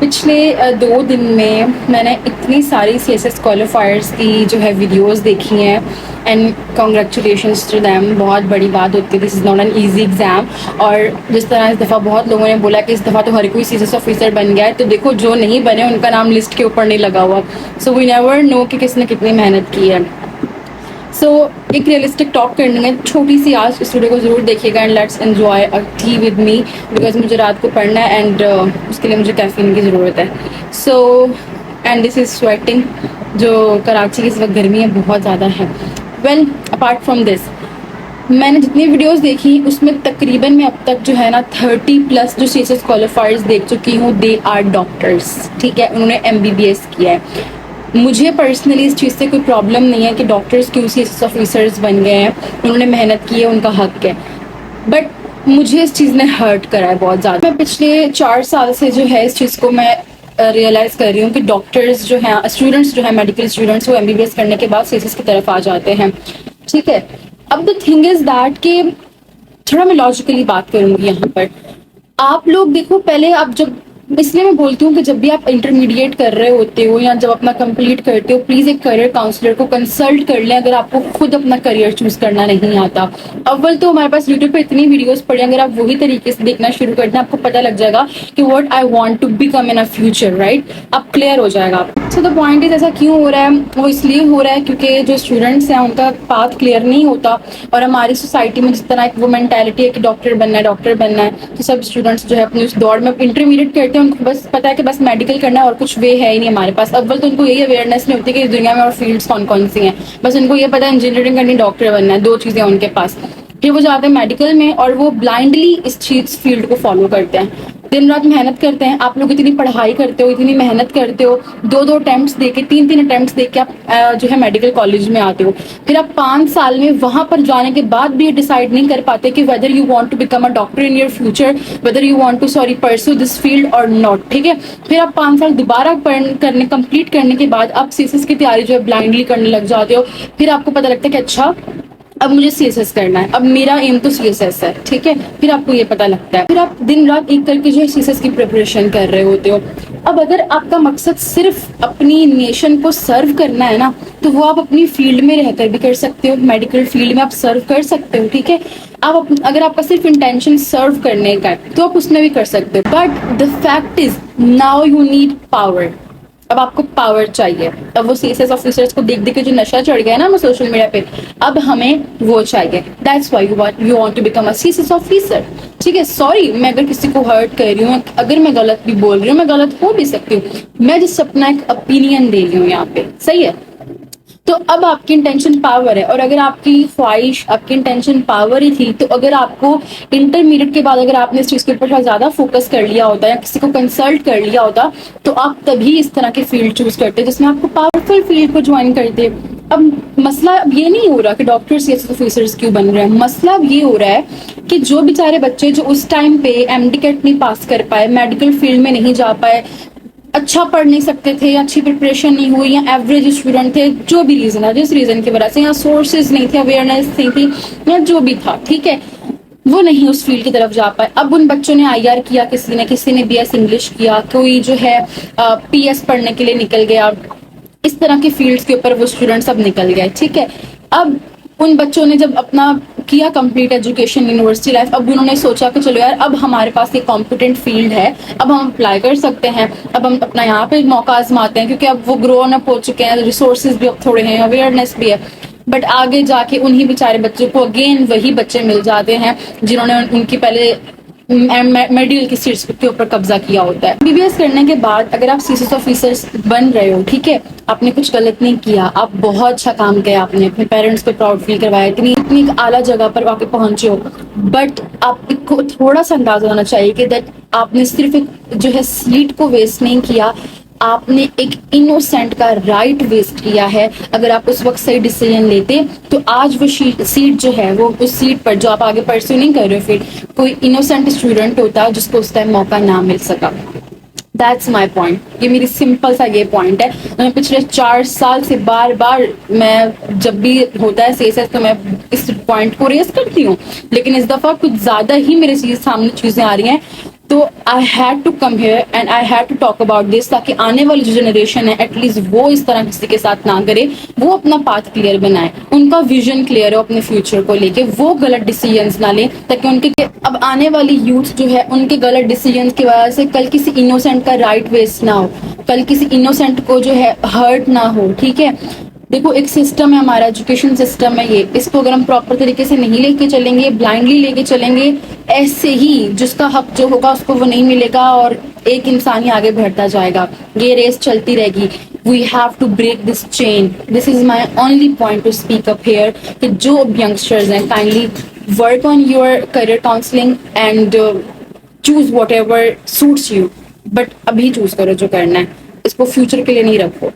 पिछले 2 दिन में मैंने इतनी सारी सीएसएस क्वालिफायर्स की जो है वीडियोस देखी हैं एंड कॉन्ग्रेचुलेशंस टू दैम। बहुत बड़ी बात होती है, this is not an easy exam. और जिस तरह इस दफ़ा बहुत लोगों ने बोला कि इस दफ़ा तो हर कोई सीएसएस ऑफिसर बन गया है, तो देखो जो नहीं बने उनका नाम लिस्ट के ऊपर नहीं लगा हुआ। सो वी नेवर नो कि किसने कितनी मेहनत की है। एक रियलिस्टिक टॉक करनी है, छोटी सी आज इस वीडियो को ज़रूर देखिएगा and let's enjoy a T with me because मुझे रात को पढ़ना है एंड उसके लिए मुझे कैफीन की ज़रूरत है। एंड दिस इज़ स्वेटिंग, जो कराची की इस वक्त गर्मी है बहुत ज़्यादा है। वेल अपार्ट फ्रॉम दिस, मैंने जितनी वीडियोस देखी उसमें तकरीबन मैं अब तक जो है ना 30+ जो सीएसएस क्वालिफायर्स देख चुकी हूँ। दे आर डॉक्टर्स, ठीक है, उन्होंने एमबीबीएस किया है। मुझे पर्सनली इस चीज़ से कोई प्रॉब्लम नहीं है कि डॉक्टर्स क्यों सीएसएस ऑफिसर्स बन गए हैं, उन्होंने मेहनत की है, उनका हक है। बट मुझे इस चीज़ ने हर्ट करा है बहुत ज़्यादा। मैं पिछले 4 साल से जो है इस चीज़ को मैं रियलाइज़ कर रही हूँ कि डॉक्टर्स जो हैं, स्टूडेंट्स जो हैं, मेडिकल स्टूडेंट्स, वो एमबीबीएस करने के बाद सीएसएस की तरफ आ जाते हैं, ठीक है। अब द थिंग इज़ दैट कि थोड़ा मैं लॉजिकली बात करूँगी यहाँ पर। आप लोग देखो, पहले आप जब, इसलिए मैं बोलती हूँ कि जब भी आप इंटरमीडिएट कर रहे होते हो या जब अपना कंप्लीट करते हो, प्लीज एक करियर काउंसलर को कंसल्ट कर लें अगर आपको खुद अपना करियर चूज करना नहीं आता। अव्वल तो हमारे पास यूट्यूब पे इतनी वीडियोस पड़ी, अगर आप वही तरीके से देखना शुरू कर दें आपको पता लग जाएगा कि what I want to become in a future, right. अब क्लियर हो जाएगा। सो द पॉइंट इज, ऐसा क्यों हो रहा है? वो इसलिए हो रहा है क्योंकि जो स्टूडेंट्स हैं उनका पाथ क्लियर नहीं होता। और हमारी सोसाइटी में जिस तरह एक वो मेंटालिटी है कि डॉक्टर बनना है, डॉक्टर बनना है, तो सब स्टूडेंट्स जो है अपनी उस दौड़ में इंटरमीडिएट करते हैं, उनको बस पता है कि बस मेडिकल करना है और कुछ वे है ही नहीं हमारे पास। अव्वल तो उनको यही अवेयरनेस नहीं होती कि इस दुनिया में और फील्ड्स कौन कौन सी हैं। बस उनको ये पता है इंजीनियरिंग करनी, डॉक्टर बनना है, 2 चीज़ें उनके पास। फिर वो जाते हैं मेडिकल में और वो ब्लाइंडली इस चीज फील्ड को फॉलो करते हैं, दिन रात मेहनत करते हैं। आप लोग इतनी पढ़ाई करते हो, इतनी मेहनत करते हो, 2-2 अटेम्प्ट्स देके, 3-3 अटेम्प्ट्स देके आप जो है मेडिकल कॉलेज में आते हो। फिर आप 5 साल में वहां पर जाने के बाद भी ये डिसाइड नहीं कर पाते कि whether you want to become a doctor in your future, whether you want to pursue this field और नॉट, ठीक है। फिर आप 5 साल दोबारा करने कंप्लीट करने के बाद आप सीएसएस की तैयारी जो है ब्लाइंडली करने लग जाते हो। फिर आपको पता लगता है कि अच्छा अब मुझे सीएसएस करना है, अब मेरा एम तो सीएसएस है, ठीक है। फिर आपको ये पता लगता है, फिर आप दिन रात एक करके जो है सीएसएस की प्रिपरेशन कर रहे होते हो। अब अगर आपका मकसद सिर्फ अपनी नेशन को सर्व करना है ना, तो वो आप अपनी फील्ड में रहकर भी कर सकते हो, मेडिकल फील्ड में आप सर्व कर सकते हो, ठीक है। अगर आपका सिर्फ इंटेंशन सर्व करने का है तो आप उसमें भी कर सकते हो। But the fact is now you need power. अब आपको पावर चाहिए। अब वो सीएसएस ऑफिसर्स को देख देख के जो नशा चढ़ गया है ना सोशल मीडिया पे, अब हमें वो चाहिए। That's why you want to become a CSS officer, ठीक है। सॉरी मैं अगर किसी को हर्ट कर रही हूँ, अगर मैं गलत भी बोल रही हूँ, मैं गलत हो भी सकती हूँ, मैं जिस अपना एक ओपिनियन दे रही हूँ यहाँ पे, सही है। तो अब आपकी इंटेंशन पावर है, और अगर आपकी ख्वाहिश, आपकी इंटेंशन पावर ही थी, तो अगर आपको इंटरमीडिएट के बाद अगर आपने इस चीज के ऊपर ज्यादा फोकस कर लिया होता या किसी को कंसल्ट कर लिया होता, तो आप तभी इस तरह की फील्ड चूज करते जिसमें आपको पावरफुल फील्ड को ज्वाइन करते। अब मसला अब ये नहीं हो रहा कि डॉक्टर सीएसएस ऑफिसर्स क्यों बन रहे हैं, मसला अब ये हो रहा है कि जो बेचारे बच्चे जो उस टाइम पे एमडीकेट नहीं पास कर पाए, मेडिकल फील्ड में नहीं जा पाए, अच्छा पढ़ नहीं सकते थे, अच्छी प्रिपरेशन नहीं हुई, या एवरेज स्टूडेंट थे, जो भी रीजन है, जिस रीजन की वजह से, या सोर्सेज नहीं थे, अवेयरनेस नहीं थी, या जो भी था, ठीक है, वो नहीं उस फील्ड की तरफ जा पाए। अब उन बच्चों ने आईआर किया, किसी ने बीएस इंग्लिश किया, कोई जो है पीएस पढ़ने के लिए निकल गया, इस तरह के फील्ड्स के ऊपर वो स्टूडेंट्स अब निकल गए, ठीक है। अब उन बच्चों ने जब अपना किया कंप्लीट एजुकेशन, यूनिवर्सिटी लाइफ, अब उन्होंने सोचा कि चलो यार अब हमारे पास एक कॉम्पिटेंट फील्ड है, अब हम अप्लाई कर सकते हैं, अब हम अपना यहाँ पे मौका आजमाते हैं, क्योंकि अब वो ग्रोन अप हो चुके हैं, रिसोर्सेज भी अब थोड़े हैं, अवेयरनेस भी है। बट आगे जाके उन्हीं बेचारे बच्चों को अगेन वही बच्चे मिल जाते हैं जिन्होंने उनकी पहले मेडिकल की सीट्स के ऊपर कब्जा किया होता है। बीबीएस करने के बाद अगर आप सीएसएस ऑफिसर्स बन रहे हो, ठीक है, आपने कुछ गलत नहीं किया, आप बहुत अच्छा काम किया, आपने अपने पेरेंट्स को प्राउड फील करवाया, इतनी आला जगह पर आके पहुंचे हो, बट आपको थोड़ा सा अंदाजा होना चाहिए कि दैट आपने सिर्फ एक जो है सीट को वेस्ट नहीं किया, आपने एक इनोसेंट का राइट वेस्ट किया है। अगर आप उस वक्त सही डिसीजन लेते तो आज वो सीट जो है, वो उस सीट पर जो आप आगे परस्यू नहीं कर रहे हो, फिर कोई इनोसेंट स्टूडेंट होता जिसको उस टाइम मौका ना मिल सका। दैट्स माई पॉइंट, ये मेरी सिंपल सा ये पॉइंट है। मैं पिछले 4 साल से बार बार, मैं जब भी होता है सीएसएस तो मैं इस पॉइंट को रेस करती हूँ, लेकिन इस दफा कुछ ज्यादा ही मेरे सामने चीजें आ रही हैं। तो I had to come here and I had to talk about this, ताकि आने वाली जो जनरेशन है एटलीस्ट वो इस तरह किसी के साथ ना करे, वो अपना पाथ क्लियर बनाए, उनका विजन क्लियर हो अपने फ्यूचर को लेके, वो गलत डिसीजंस ना लें, ताकि उनके अब आने वाली यूथ जो है उनके गलत डिसीजंस की वजह से कल किसी इनोसेंट का राइट वेस्ट ना हो, कल किसी इनोसेंट को जो है हर्ट ना हो। ठीक है, देखो एक सिस्टम है हमारा, एजुकेशन सिस्टम है ये, इसको अगर हम प्रॉपर तरीके से नहीं लेके चलेंगे, ब्लाइंडली लेके चलेंगे, ऐसे ही जिसका हक जो होगा उसको वो नहीं मिलेगा और एक इंसान ही आगे बढ़ता जाएगा, ये रेस चलती रहेगी। We have to break this chain, this is my only point to speak up here, कि जो यंगस्टर्स हैं kindly work on your career counselling and choose whatever suits you, but अभी चूज करो जो करना है, इसको फ्यूचर के लिए नहीं रखो।